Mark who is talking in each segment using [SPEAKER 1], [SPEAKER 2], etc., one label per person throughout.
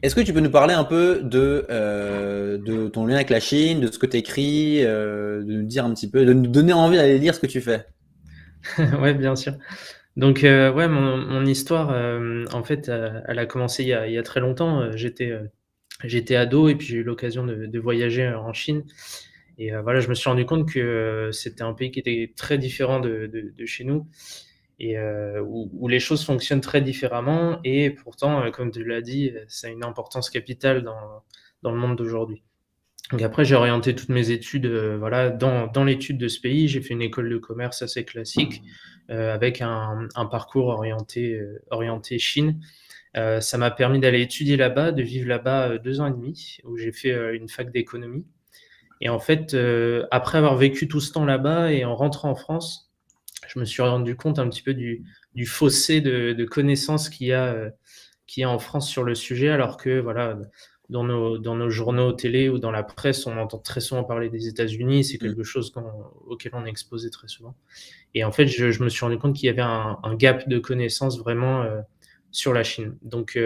[SPEAKER 1] Est-ce que tu peux nous parler un peu de ton lien avec la Chine, de ce que tu écris, de nous dire un petit peu, de nous donner envie d'aller lire ce que tu fais?
[SPEAKER 2] Ouais, bien sûr. Donc, ouais, mon histoire, en fait, elle a commencé il y a très longtemps. J'étais ado et puis j'ai eu l'occasion de voyager en Chine et voilà, je me suis rendu compte que, c'était un pays qui était très différent de chez nous et où les choses fonctionnent très différemment et pourtant, comme tu l'as dit, ça a une importance capitale dans le monde d'aujourd'hui. Donc après, j'ai orienté toutes mes études, voilà, dans l'étude de ce pays. J'ai fait une école de commerce assez classique, avec un parcours orienté Chine. Ça m'a permis d'aller étudier là-bas, de vivre là-bas, 2 ans et demi, où j'ai fait, une fac d'économie et en fait, après avoir vécu tout ce temps là-bas et en rentrant en France, je me suis rendu compte un petit peu du fossé de connaissances qu'il y a en France sur le sujet, alors que voilà, dans nos journaux télé ou dans la presse, on entend très souvent parler des États-Unis, c'est
[SPEAKER 1] Mm.
[SPEAKER 2] quelque chose auquel on est exposé très souvent. Et en fait, je me suis rendu compte qu'il y avait un gap de connaissances vraiment sur la Chine. Donc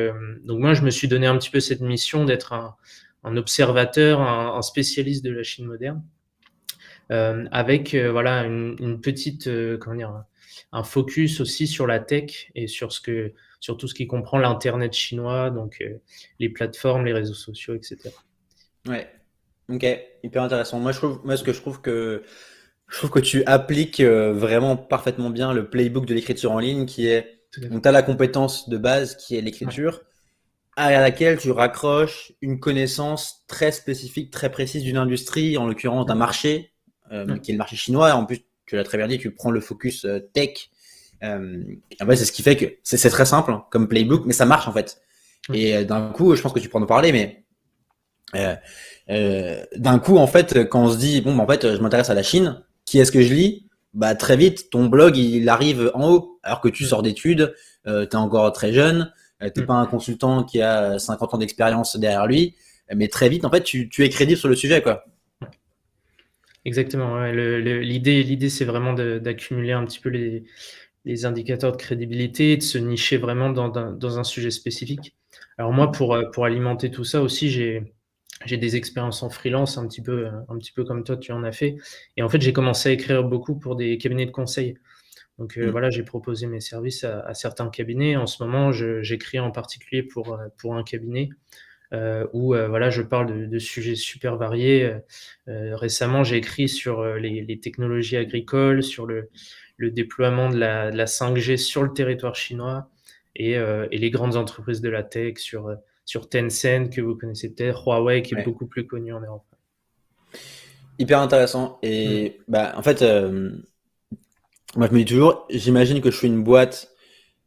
[SPEAKER 2] moi, je me suis donné un petit peu cette mission d'être un observateur, un spécialiste de la Chine moderne, avec voilà une petite, comment dire, un focus aussi sur la tech et sur tout ce qui comprend l'internet chinois, donc les plateformes, les réseaux sociaux, etc.
[SPEAKER 1] Ouais. Ok. Hyper intéressant. Moi, ce que je trouve que tu appliques vraiment parfaitement bien le playbook de l'écriture en ligne, qui est
[SPEAKER 2] Tout à
[SPEAKER 1] donc
[SPEAKER 2] fait.
[SPEAKER 1] tu as la compétence de base qui est
[SPEAKER 2] Ouais.
[SPEAKER 1] l'écriture, à laquelle tu raccroches une connaissance très spécifique, très précise d'une industrie, en l'occurrence d'un
[SPEAKER 2] Mm.
[SPEAKER 1] marché,
[SPEAKER 2] Ouais.
[SPEAKER 1] qui est le marché chinois. En plus, tu l'as très bien dit, tu prends le focus tech. En fait, c'est ce qui fait que c'est très simple hein, comme playbook, mais ça marche en fait.
[SPEAKER 2] Ouais.
[SPEAKER 1] Et d'un coup, je pense que tu pourras en parler, mais euh, d'un coup, en fait, quand on se dit, bon, bah, en fait, je m'intéresse à la Chine, qui est-ce que je lis? Bah, très vite, ton blog, il arrive en haut, alors que tu
[SPEAKER 2] Mm.
[SPEAKER 1] sors d'études, t'es encore très jeune, t'es pas
[SPEAKER 2] Mm.
[SPEAKER 1] un consultant qui a 50 ans d'expérience derrière lui, mais très vite, en fait, tu es crédible sur le sujet, quoi.
[SPEAKER 2] Ouais. Exactement. Ouais. L'idée, c'est vraiment d'accumuler un petit peu les indicateurs de crédibilité et de se nicher vraiment dans un sujet spécifique. Alors moi, pour alimenter tout ça aussi, j'ai des expériences en freelance un petit peu comme toi, tu en as fait. Et en fait, j'ai commencé à écrire beaucoup pour des cabinets de conseil. Donc
[SPEAKER 1] Mm.
[SPEAKER 2] voilà, j'ai proposé mes services à certains cabinets. En ce moment, j'écris en particulier pour un cabinet où voilà, je parle de sujets super variés. Récemment, j'ai écrit sur les technologies agricoles, sur le déploiement de la 5G sur le territoire chinois et les grandes entreprises de la tech sur Tencent, que vous connaissez peut-être, Huawei, qui est
[SPEAKER 1] Ouais.
[SPEAKER 2] beaucoup plus connu en Europe.
[SPEAKER 1] Hyper intéressant.
[SPEAKER 2] Mm.
[SPEAKER 1] Et bah, en fait, moi, je me dis toujours, j'imagine que je suis une boîte,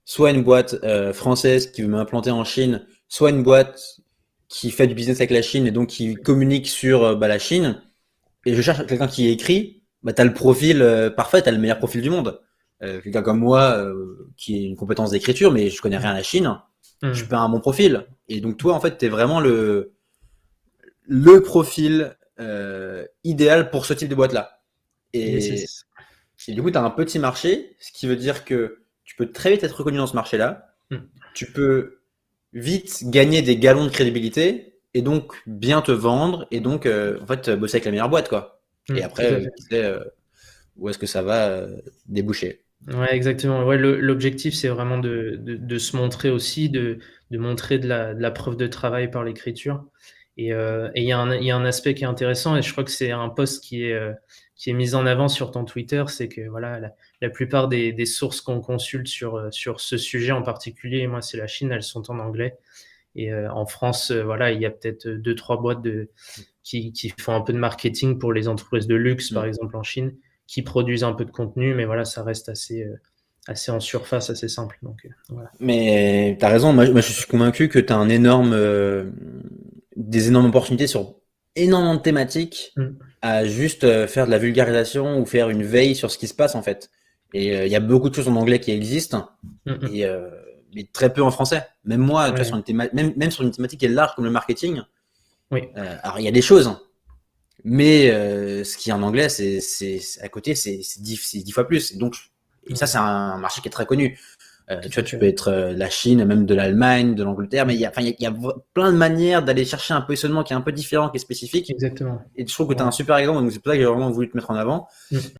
[SPEAKER 1] soit une boîte française qui veut m'implanter en Chine, soit une boîte qui fait du business avec la Chine et donc qui communique sur bah, la Chine. Et je cherche quelqu'un qui écrit, bah, tu as le profil parfait, tu as le meilleur profil du monde. Quelqu'un comme moi, qui a une compétence d'écriture, mais je connais rien à la Chine, je
[SPEAKER 2] Mm.
[SPEAKER 1] peux un bon profil. Et donc toi, en fait, tu es vraiment le profil idéal pour ce type de boîte-là.
[SPEAKER 2] Et c'est
[SPEAKER 1] Et, et du coup, tu as un petit marché, ce qui veut dire que tu peux très vite être reconnu dans ce marché-là.
[SPEAKER 2] mm.
[SPEAKER 1] Tu peux vite gagner des galons de crédibilité et donc bien te vendre et donc en fait bosser avec la meilleure boîte quoi. Et
[SPEAKER 2] Mm. Tout
[SPEAKER 1] après,
[SPEAKER 2] à fait.
[SPEAKER 1] qui sait où est-ce que ça va déboucher.
[SPEAKER 2] Ouais, exactement. Ouais, l'objectif, c'est vraiment de se montrer aussi, de montrer de la preuve de travail par l'écriture. Et il y a un aspect qui est intéressant, et je crois que c'est un post qui est mis en avant sur ton Twitter, c'est que voilà, la plupart des sources qu'on consulte sur ce sujet en particulier, et moi c'est la Chine, elles sont en anglais. Et en France, voilà, il y a peut-être deux, trois boîtes qui font un peu de marketing pour les entreprises de luxe, par
[SPEAKER 1] Mm.
[SPEAKER 2] exemple en Chine, qui produisent un peu de contenu, mais voilà, ça reste assez en surface, assez simple. Donc voilà.
[SPEAKER 1] Mais t'as raison, moi je suis convaincu que t'as un énorme des énormes opportunités sur énormément de thématiques
[SPEAKER 2] Mm,
[SPEAKER 1] à juste faire de la vulgarisation ou faire une veille sur ce qui se passe en fait. Et il y a beaucoup de choses en anglais qui existent
[SPEAKER 2] mm,
[SPEAKER 1] et
[SPEAKER 2] mm.
[SPEAKER 1] mais très peu en français. Même moi, tu vois,
[SPEAKER 2] Ouais,
[SPEAKER 1] même sur une thématique qui est large comme le marketing,
[SPEAKER 2] oui,
[SPEAKER 1] alors il y a des choses, hein, mais ce qui est en anglais, à côté, c'est 10 fois plus. Et donc, et ça,
[SPEAKER 2] ouais,
[SPEAKER 1] c'est un marché qui est très connu.
[SPEAKER 2] Tout
[SPEAKER 1] Tu vois,
[SPEAKER 2] à
[SPEAKER 1] tu
[SPEAKER 2] fait.
[SPEAKER 1] peux être la Chine, même de l'Allemagne, de l'Angleterre, mais il y a plein de manières d'aller chercher un positionnement qui est un peu différent, qui est spécifique.
[SPEAKER 2] Exactement.
[SPEAKER 1] Et je trouve que tu as un
[SPEAKER 2] Ouais.
[SPEAKER 1] super exemple, donc c'est pour ça que j'ai vraiment voulu te mettre en avant.
[SPEAKER 2] Mmh.